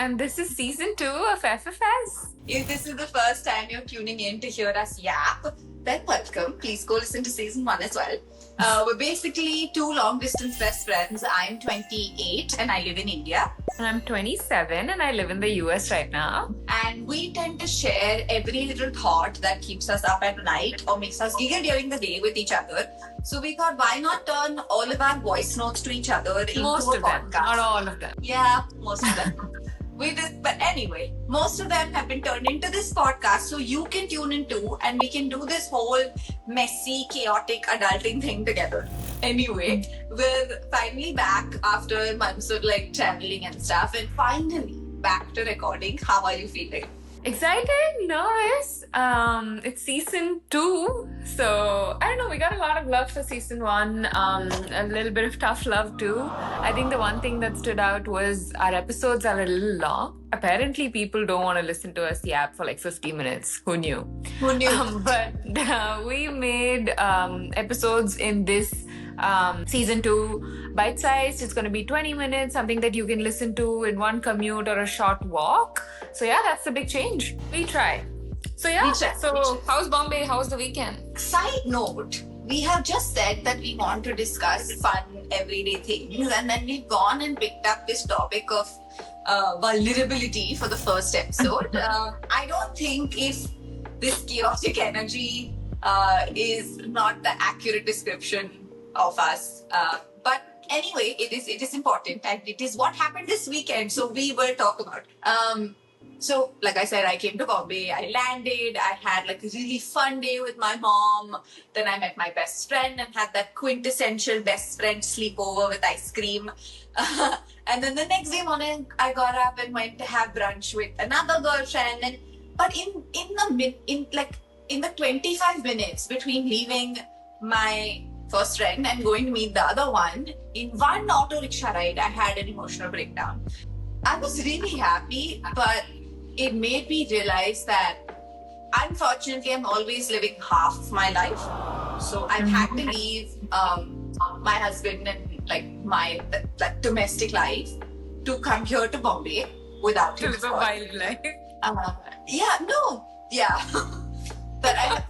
and this is season 2 of FFS. If this is the first time you're tuning in to hear us yap, then welcome. Please go listen to season 1 as well. We're basically two long-distance best friends. I'm 28 and I live in India. And I'm 27 and I live in the US right now. And we tend to share every little thought that keeps us up at night or makes us giggle during the day with each other. So we thought, why not turn all of our voice notes to each other into Most a of them, podcast? not all of them. Yeah, most of them. But anyway, most of them have been turned into this podcast, so you can tune in too, and we can do this whole messy, chaotic adulting thing together. Anyway, we're finally back after months of traveling and stuff, and finally back to recording. How are you feeling? Excited, nervous. It's season 2, so I don't know. We got a lot of love for season 1. A little bit of tough love too. I think the one thing that stood out was our episodes are a little long. Apparently, people don't want to listen to us yap for 50 minutes. Who knew? Who knew? But we made episodes in this season 2 bite-sized. It's going to be 20 minutes, something that you can listen to in one commute or a short walk. So yeah, that's the big change. We try. So yeah, how's Bombay? How's the weekend? Side note, we have just said that we want to discuss fun everyday things, and then we've gone and picked up this topic of vulnerability for the first episode. I don't think if this chaotic energy is not the accurate description of us, but anyway, it is important, and it is what happened this weekend, so we will talk about. So like I said, I came to Bombay, I landed, I had a really fun day with my mom, then I met my best friend and had that quintessential best friend sleepover with ice cream. And then the next day morning, I got up and went to have brunch with another girlfriend. But in the 25 minutes between leaving my first friend and going to meet the other one, in one auto rickshaw ride, I had an emotional breakdown. I was really happy, but it made me realize that unfortunately I'm always living half of my life. So I've had to leave my husband and my domestic life to come here to Bombay without him. To live a wild life. But I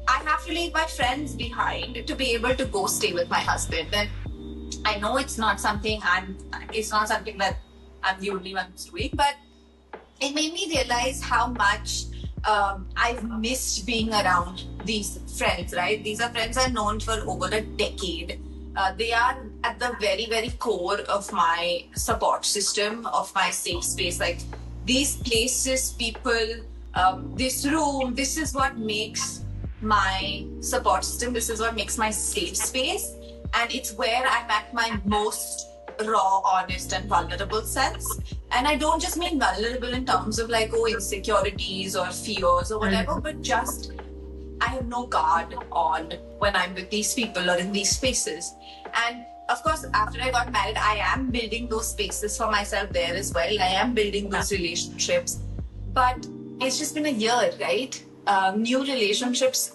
have to leave my friends behind to be able to go stay with my husband. And I know it's not something that I'm the only one who's doing, but it made me realize how much I've missed being around these friends, right? These are friends I've known for over a decade. They are at the very, very core of my support system, of my safe space. These places, people, this room, this is what makes my support system. This is what makes my safe space. And it's where I'm at my most raw, honest, and vulnerable selves. And I don't just mean vulnerable in terms of insecurities or fears or whatever, but just I have no guard on when I'm with these people or in these spaces. And of course, after I got married, I am building those spaces for myself there as well. I am building those relationships. But it's just been a year, right? New relationships,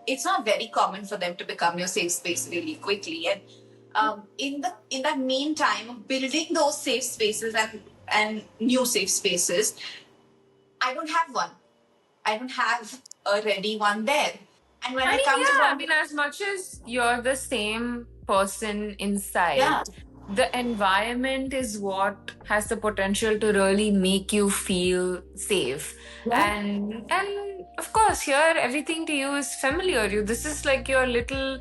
it's not very common for them to become your safe space really quickly. And in that meantime, building those safe spaces and new safe spaces, I don't have one. I don't have a ready one there. And when as much as you're the same person inside, the environment is what has the potential to really make you feel safe. Yeah. And of course, here everything to you is familiar. This is your little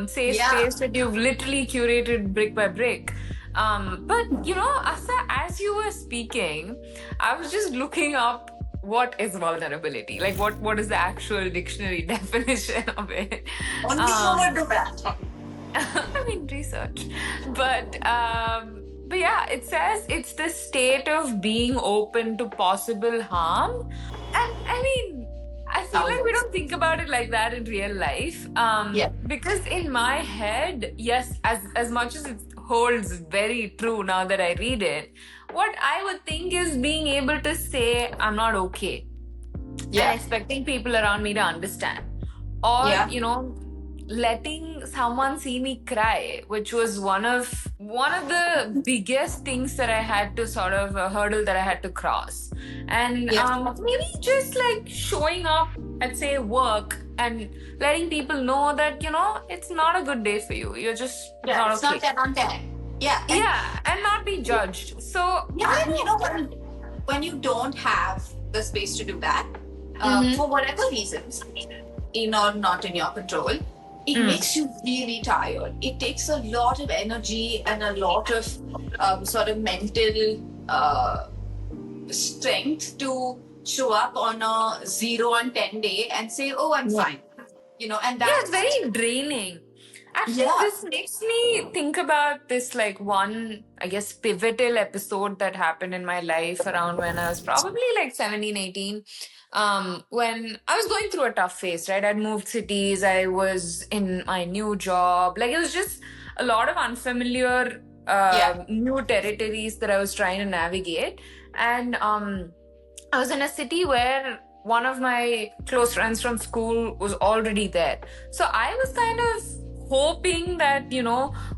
safe space that you've literally curated brick by brick. But Asa, as you were speaking, I was just looking up what is vulnerability. What is the actual dictionary definition of it? Only you would do that. I mean, research. But yeah, it says it's the state of being open to possible harm. And I mean, I feel like we don't think about it like that in real life. Because in my head, yes, as much as it holds very true now that I read it, what I would think is being able to say, I'm not okay. And expecting people around me to understand. Or, letting someone see me cry, which was one of the biggest things that I had to sort of a hurdle that I had to cross. And Yeah. maybe just like showing up at say work and letting people know that it's not a good day for you. You're just Yeah, not it's not okay. 10 on 10. Yeah. And Yeah, and not be judged. So yeah, I and you don't know, when you don't have the space to do that, know. for whatever reasons, in or not in your control, it makes you really tired. It takes a lot of energy and a lot of sort of mental strength to show up on a 0 on 10 day and say, oh, I'm Yeah. fine. And Yeah, it's that's, very draining. Actually, yeah, this makes me think about this like one, I guess, pivotal episode that happened in my life around when I was probably like 17, 18. When I was going through a tough phase, right? I'd moved cities, I was in my new job. Like it was just a lot of unfamiliar yeah, new territories that I was trying to navigate. And I was in a city where one of my close friends from school was already there. So I was kind of hoping that,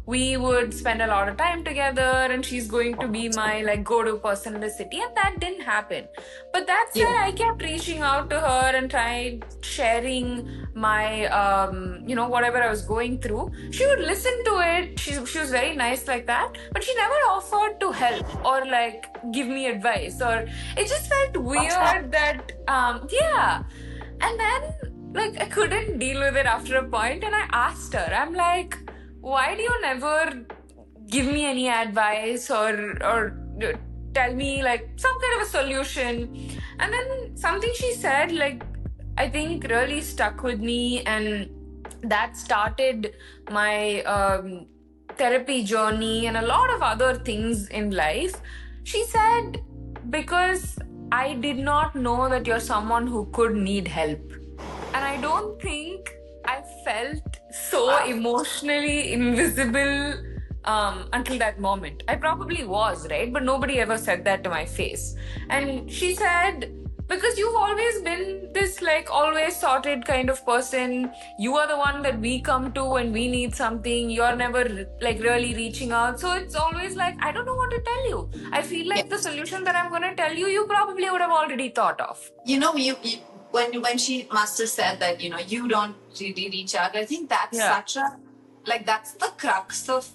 we would spend a lot of time together and she's going to be my like go-to person in the city. And that didn't happen. But that said, yeah, I kept reaching out to her and tried sharing my, whatever I was going through. She would listen to it. She was very nice like that. But she never offered to help or like give me advice or it just felt weird that yeah. And then like I couldn't deal with it after a point and I asked her, I'm like, why do you never give me any advice or tell me like some kind of a solution? And then something she said like I think really stuck with me, and that started my therapy journey and a lot of other things in life. She said, because I did not know that you're someone who could need help. And I don't think I felt so wow. emotionally invisible until that moment. I probably was, right? But nobody ever said that to my face. And she said, because you've always been this like always sorted kind of person. You are the one that we come to when we need something. You're never like really reaching out. So it's always like, I don't know what to tell you. I feel Yeah. like the solution that I'm going to tell you, you probably would have already thought of. You when she must have said that you don't really reach out. I think that's Yeah. such a that's the crux of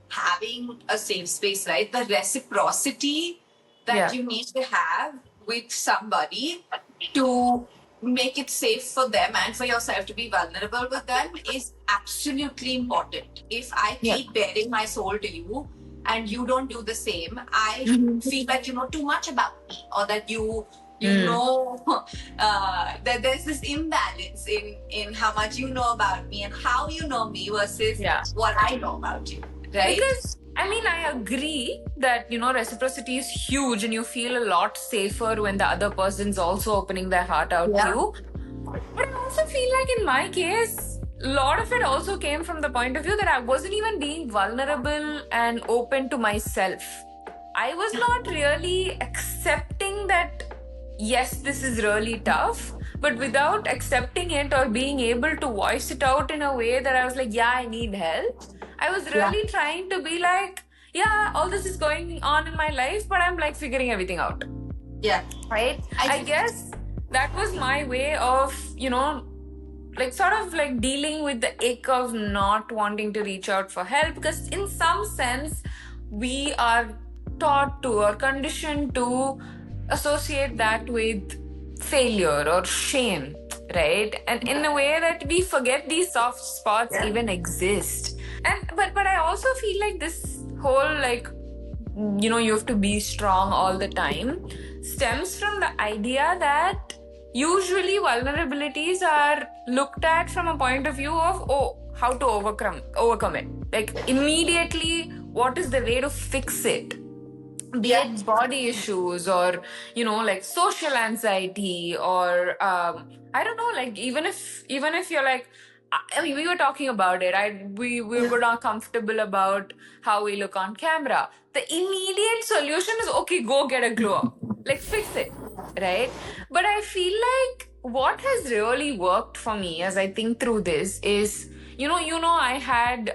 having a safe space, right? The reciprocity that Yeah. you need to have with somebody to make it safe for them and for yourself to be vulnerable with them is absolutely important. If I Yeah. keep bearing my soul to you and you don't do the same, I feel like you know too much about me, or that you know that there's this imbalance in how much you know about me and how you know me versus Yeah. what I know about you, right? Because I mean, I agree that reciprocity is huge, and you feel a lot safer when the other person's also opening their heart out to you. But I also feel like in my case, a lot of it also came from the point of view that I wasn't even being vulnerable and open to myself. I was not really accepting that, yes, this is really tough, but without accepting it or being able to voice it out in a way that I was like, yeah, I need help. I was really trying to be like, yeah, all this is going on in my life, but I'm like figuring everything out. Yeah. Right? I guess that was my way of, like sort of like dealing with the ache of not wanting to reach out for help, because in some sense we are taught to or conditioned to associate that with failure or shame, right? And in a way that we forget these soft spots even exist. And but I also feel like this whole like you have to be strong all the time stems from the idea that usually vulnerabilities are looked at from a point of view of how to overcome it, like immediately what is the way to fix it, be it body issues or like social anxiety or I don't know, like even if you're like, I mean, we were talking about it. We were not comfortable about how we look on camera. The immediate solution is okay, go get a glow up, like fix it, right? But I feel like what has really worked for me as I think through this is I had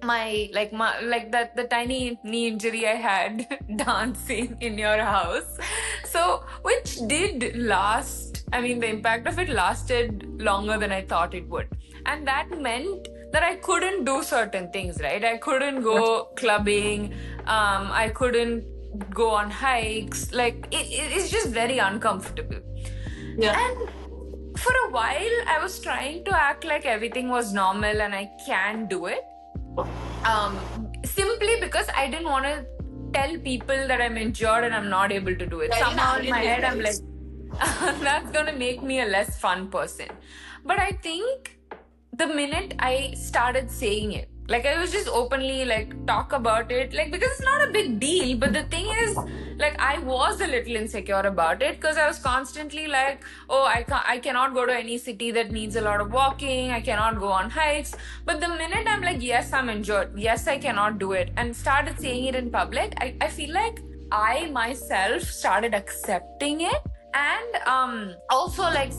my the tiny knee injury I had dancing in your house. So which did last. I mean, the impact of it lasted longer than I thought it would. And that meant that I couldn't do certain things, right? I couldn't go clubbing, I couldn't go on hikes. Like it's just very uncomfortable. Yeah. And for a while, I was trying to act like everything was normal and I can do it. Simply because I didn't want to tell people that I'm injured and I'm not able to do it. Very Somehow in my head, I'm like, nice. that's going to make me a less fun person. But I think the minute I started saying it, like I was just openly like talk about it, like because it's not a big deal. But the thing is, like I was a little insecure about it because I was constantly like, oh, I cannot go to any city that needs a lot of walking. I cannot go on hikes. But the minute I'm like, yes, I'm injured. Yes, I cannot do it, and started saying it in public, I feel like I myself started accepting it. And also, like,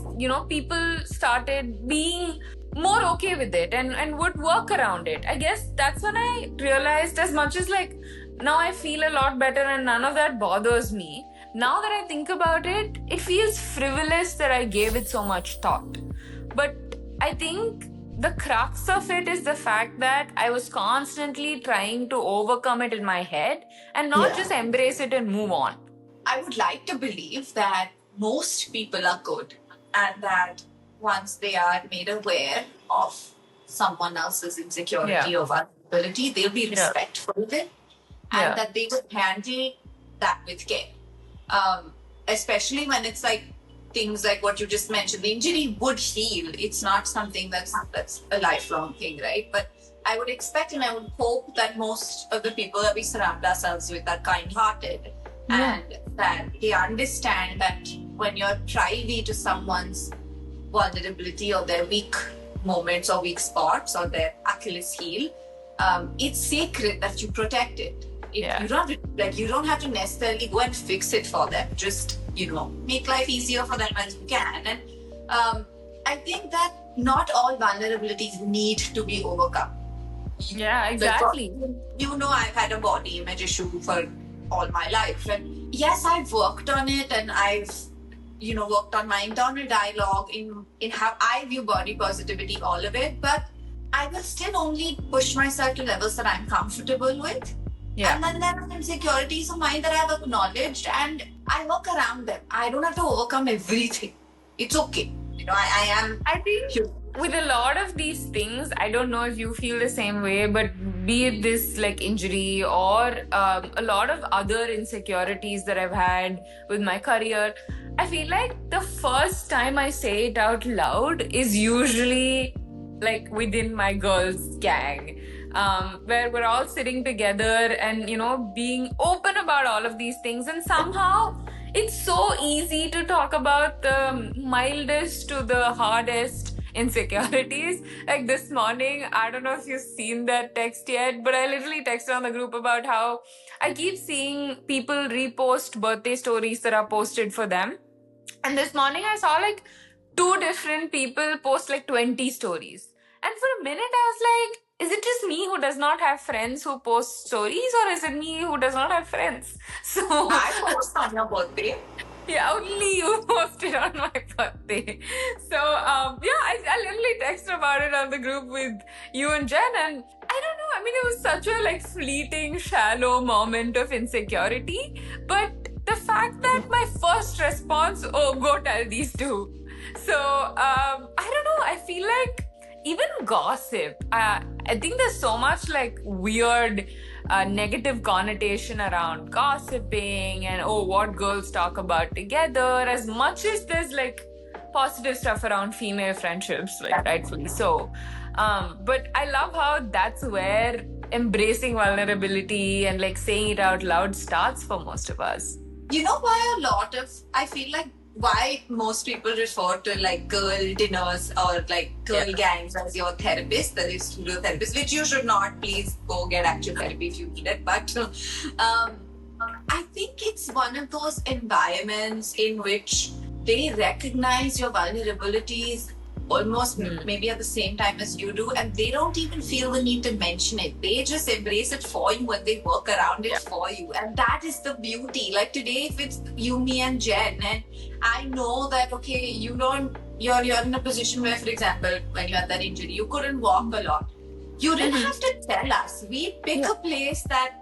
people started being more okay with it and would work around it. I guess that's when I realized, as much as like now I feel a lot better and none of that bothers me. Now that I think about it, it feels frivolous that I gave it so much thought. But I think the crux of it is the fact that I was constantly trying to overcome it in my head and not just embrace it and move on. I would like to believe that most people are good, and that once they are made aware of someone else's insecurity or vulnerability, they'll be respectful of it, and that they would handle that with care. Especially when it's like things like what you just mentioned, the injury would heal. It's not something that's a lifelong thing, right? But I would expect and I would hope that most of the people that we surround ourselves with are kind-hearted, and that they understand that when you're privy to someone's vulnerability or their weak moments or weak spots or their Achilles heel, it's sacred that you protect it. You don't have to necessarily go and fix it for them. Just make life easier for them as you can. And I think that not all vulnerabilities need to be overcome. Yeah, exactly. I've had a body image issue for all my life, and yes, I've worked on it, and I've worked on my internal dialogue in how I view body positivity, all of it. But I will still only push myself to levels that I'm comfortable with. And then there are insecurities of mine that I've acknowledged, and I work around them. I don't have to overcome everything. It's okay. I think with a lot of these things, I don't know if you feel the same way, but be it this like injury or a lot of other insecurities that I've had with my career, I feel like the first time I say it out loud is usually like within my girls' gang. Where we're all sitting together and, being open about all of these things. And somehow it's so easy to talk about the mildest to the hardest insecurities. Like this morning, I don't know if you've seen that text yet, but I literally texted on the group about how I keep seeing people repost birthday stories that are posted for them. And this morning I saw like 2 different people post like 20 stories. And for a minute I was like, is it just me who does not have friends who post stories, or is it me who does not have friends? So I post on your birthday. Yeah, only you posted on my birthday. So I literally texted about it on the group with you and Jen, and I don't know, I mean, it was such a like fleeting, shallow moment of insecurity. But the fact that my first response, oh, go tell these 2. So I don't know, I feel like even gossip, I think there's so much like weird negative connotation around gossiping and what girls talk about together, as much as there's like positive stuff around female friendships, like rightfully so. But I love how that's where embracing vulnerability and like saying it out loud starts for most of us. I feel like why most people refer to like girl dinners or like girl gangs as your therapist, that is studio therapist, which you should not. Please go get actual therapy if you need it. But I think it's one of those environments in which they recognize your vulnerabilities almost maybe at the same time as you do, and they don't even feel the need to mention it. They just embrace it for you and they work around it for you. And that is the beauty. Like today, if it's you, me, and Jen, and I know that, okay, you're in a position where, for example, when you had that injury, you couldn't walk a lot. You didn't have to tell us. We pick a place that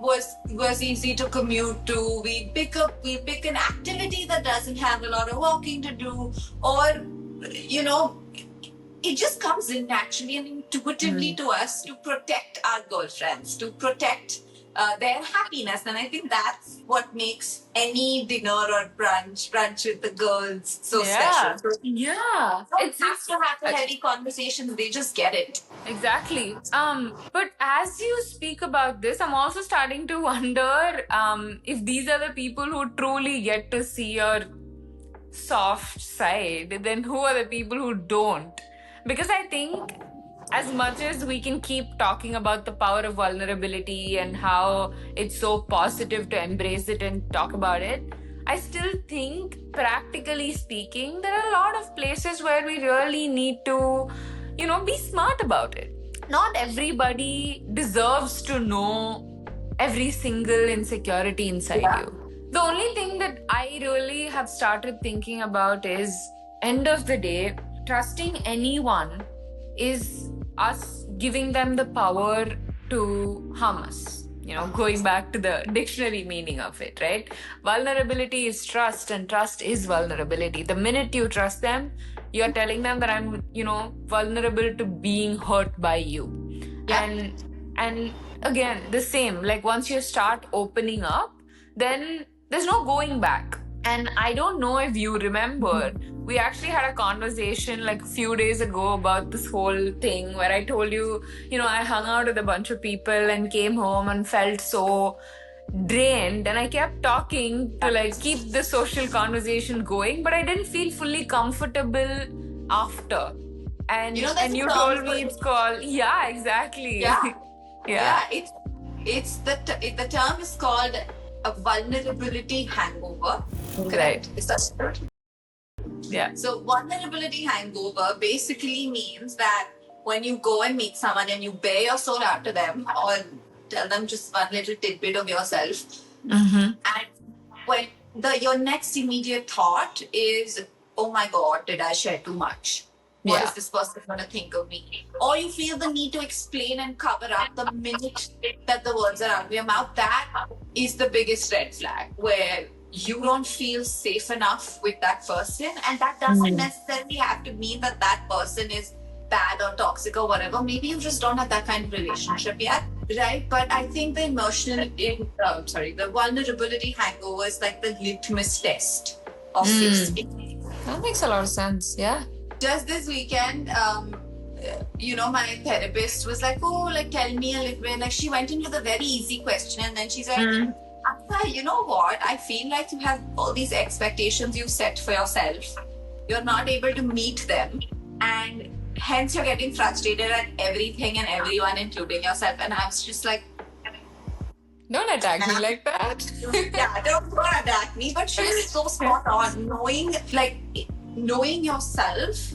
was easy to commute to. We pick an activity that doesn't have a lot of walking to do, or it just comes in naturally and intuitively to us to protect our girlfriends, to protect their happiness. And I think that's what makes any dinner or brunch with the girls so special. So it's have to have the heavy conversations. They just get it. Exactly. But as you speak about this, I'm also starting to wonder if these are the people who truly get to see your soft side, then who are the people who don't? Because I think as much as we can keep talking about the power of vulnerability and how it's so positive to embrace it and talk about it, I still think, practically speaking, there are a lot of places where we really need to, be smart about it. Not everybody deserves to know every single insecurity inside you. The only thing that I really have started thinking about is, end of the day, trusting anyone is us giving them the power to harm us. Going back to the dictionary meaning of it, right? Vulnerability is trust, and trust is vulnerability. The minute you trust them, you're telling them that I'm, vulnerable to being hurt by you. And again, the same, like once you start opening up, then there's no going back. And I don't know if you remember, we actually had a conversation like a few days ago about this whole thing where I told you, I hung out with a bunch of people and came home and felt so drained, and I kept talking to like keep the social conversation going, but I didn't feel fully comfortable after. And you told me it's called exactly. It's the term is called a vulnerability hangover. Right. Is that correct? Yeah. So vulnerability hangover basically means that when you go and meet someone and you bare your soul out to them, or tell them just one little tidbit of yourself, and when your next immediate thought is, oh my God, did I share too much? What is this person going to think of me? Or you feel the need to explain and cover up the minute that the words are out of your mouth. That is the biggest red flag, where you don't feel safe enough with that person. And that doesn't necessarily have to mean that that person is bad or toxic or whatever. Maybe you just don't have that kind of relationship yet, right? But I think the the vulnerability hangover is like the litmus test of safety. That makes a lot of sense. Yeah. Just this weekend, my therapist was like, tell me a little bit. Like, she went into the very easy question, and then she's like, Akshay, you know what? I feel like you have all these expectations you set for yourself. You're not able to meet them, and hence you're getting frustrated at everything and everyone, including yourself. And I was just like, don't attack me like that. Don't attack me. But she's so spot on. Knowing yourself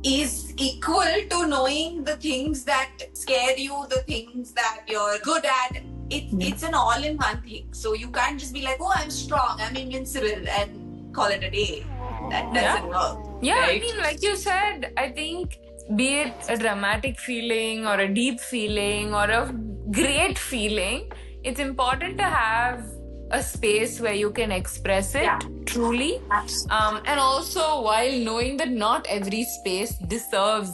is equal to knowing the things that scare you, the things that you're good at. It's an all-in-one thing. So you can't just be like, oh, I'm strong, I'm invincible, and call it a day. That doesn't work. Yeah, right? I mean, like you said, I think be it a dramatic feeling or a deep feeling or a great feeling, it's important to have a space where you can express it truly. And also while knowing that not every space deserves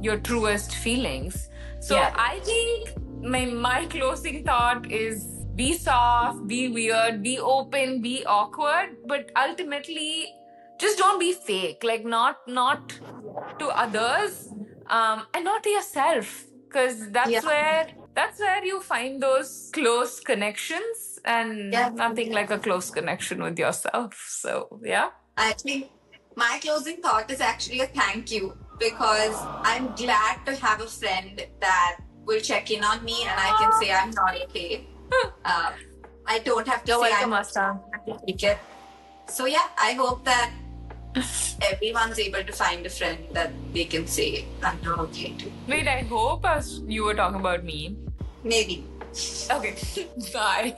your truest feelings. So I think my closing thought is, be soft, be weird, be open, be awkward, but ultimately just don't be fake. Like not to others and not to yourself, because that's where you find those close connections, and nothing like a close connection with yourself. So I think my closing thought is actually a thank you, because I'm glad to have a friend that will check in on me and I can say I'm not okay. I don't have to say I'm okay. So I hope that everyone's able to find a friend that they can say, I'm not okay to. Wait, I hope you were talking about me. Maybe. Okay, bye.